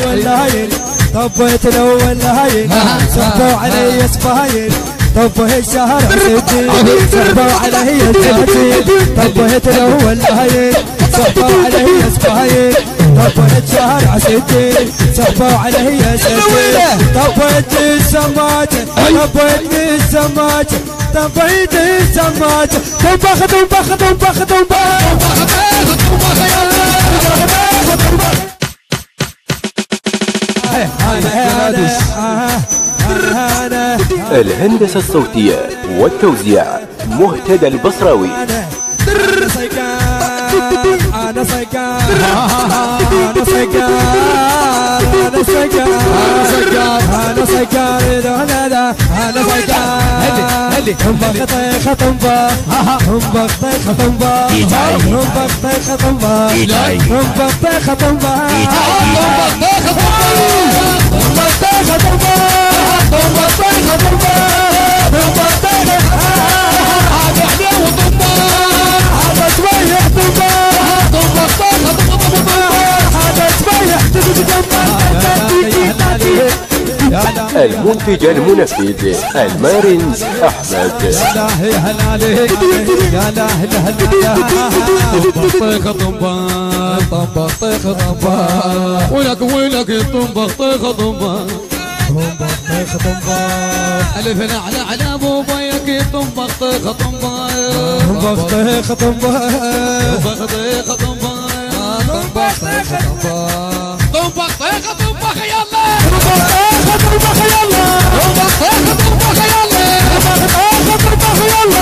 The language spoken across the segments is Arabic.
والهايل طبيت الاول هايل سبوا علي سبايل طبه الشهر عسيتي سبوا علي الجاتي طبيت الاول هايل سبوا علي سبايل طبيت الشهر عسيتي سبوا علي سبايل طبيت السماجه طبيت السماجه طبيت السماجه طبخ طبخ طبخ طبخ الهندسة الصوتية والتوزيع مهتدى البصراوي. أنا صيقان أنا صيقان أنا صيقان أنا صيقان أنا صيقان هم بخطيخة طنبة هم بخطيخة طنبة هم بخطيخة طنبة هم بخطيخة طنبة هم بخطيخة طنبة هم بخطيخة طنبة هم بخطيخة هذا حلو طنبة هذا شوية طنبة المنتج المنفذ المارنز أحمد. طيخة طنبا طنبا طيخة طنبا ولك ولك طنبا طيخة طنبا طنبا طيخة طنبا ألف على على ابو بيك طنبا طيخة طنبا طنبا طيخة طنبا طنبا طيخة طنبا طنبا طيخة طنبا طنبا طيخة طنبا يلا طنبا طيخة يلا طنبا طيخة طنبا يلا طنبا طيخة يلا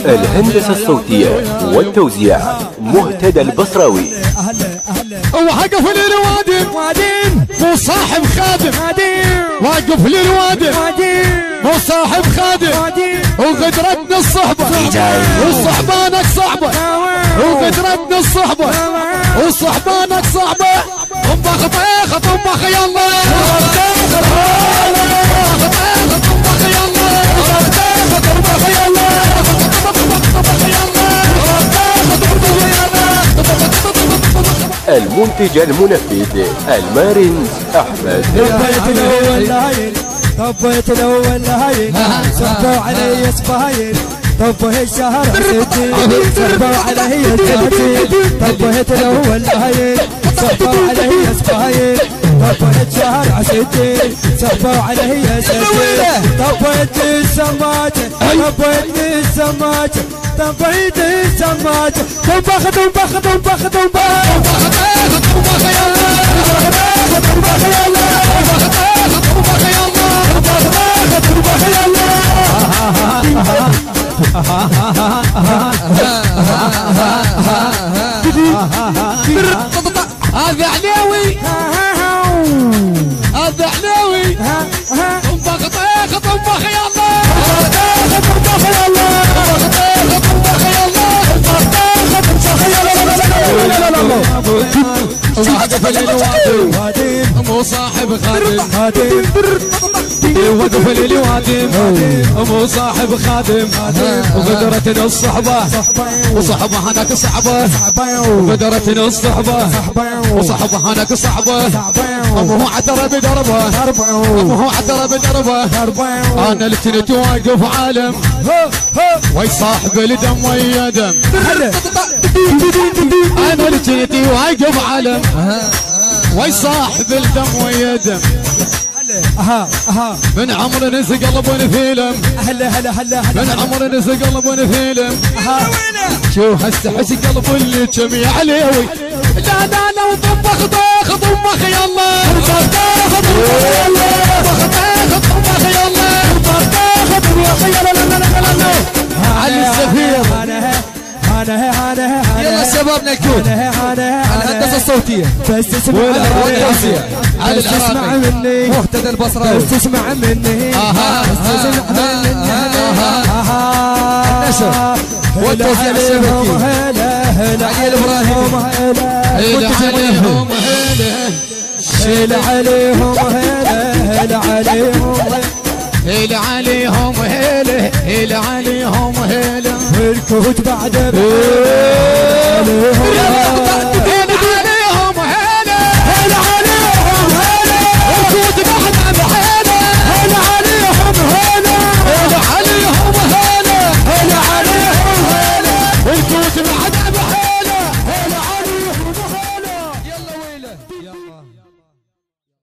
الهندسة الصوتية والتوزيع مهتدى البصراوي. وقف للوادم مو صاحب خادم واقف للوادم مو صاحب خادم وغدرتنا الصحبة وصحبانك صعبة وغدرتنا الصحبة وصحبانك صعبة طنبخ طيخة طنبخ يلا المنتج المنفذ المارنز أحمد. طبيت الاول هايل سبوا علي سبايل طبه الشهر عسيتي سبوا علي الجاتي طبيت الاول هايل سبوا علي سبايل طبيت الشهر عسيتي سبوا علي سبايل طبيت السماجه طبيت السماجه طبيت السماجه طبخ طبخ طبخ طبخ هذا عليوي هذا عليوي طنبخ طيخة طنبخ يلا طنبخ يلا وقف للوادم مو صاحب خادم وقف للوادم مو صاحب خادم وغدرتنا الصحبة وصحبة هناك صعبة وغدرتنا الصحبة وصحبة هناك صعبة أمه عترة بدربه أمه عترة بدربه أنا التنت واقف عالم وي صاحب الدم ويا دم أنا التنت واقف عالم وي صاحب الدم ويا دم من عمر نس قلب ونفيلم من عمر نس قلب ونفيلم شو هستحس قلب اللي كم يا عليوي لا لا لا وطبخ طبخ طبخ يلا حسن الكود على الهندسة الصوتية بس تسمع والتوزيع على بس تسمع العراقي مني مهتدى البصراوي بس تسمع مني بس تسمع مني النشر والتوزيع الشبكي هلا علي الإبراهيمي هلا عليهم هلا عليهم هلا عليهم هلا عليهم هلا هلا عليهم هلا الكهوت بعد